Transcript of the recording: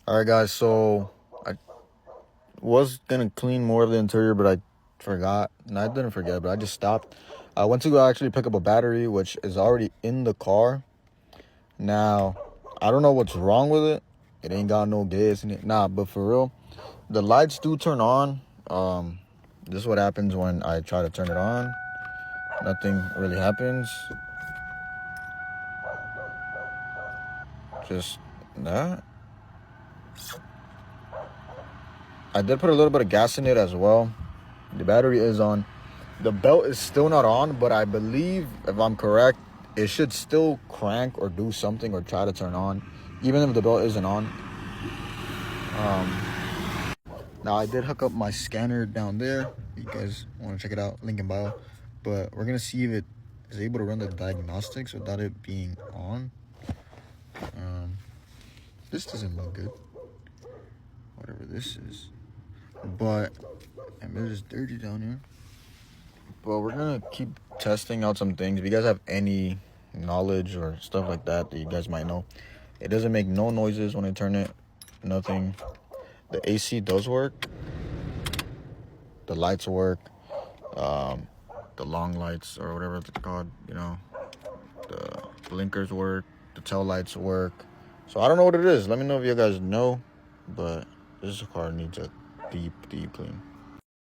All right, guys. So I was gonna clean more of the interior, but I forgot. No, I didn't forget, but I just stopped. I went to go actually pick up a battery, which is already in the car. Now, I don't know what's wrong with it. It ain't got no gas in it. Nah, but for real, the lights do turn on. This is what happens when I try to turn it on. Nothing really happens. Just that. I did put a little bit of gas in it as well. The battery is on. The belt is still not on, but I believe, if I'm correct, it should still crank or do something or try to turn on, even if the belt isn't on. Now, I did hook up my scanner down there. You guys want to check it out, link in bio. But we're going to see if it is able to run the diagnostics without it being on. This doesn't look good, whatever this is. But, and it is dirty down here. But we're going to keep testing out some things. If you guys have any knowledge or stuff like that you guys might know. It doesn't make no noises when I turn it. Nothing. The AC does work. The lights work. The long lights or whatever it's called, the blinkers work. The tail lights work. So I don't know what it is. Let me know if you guys know. But this car needs a deep clean.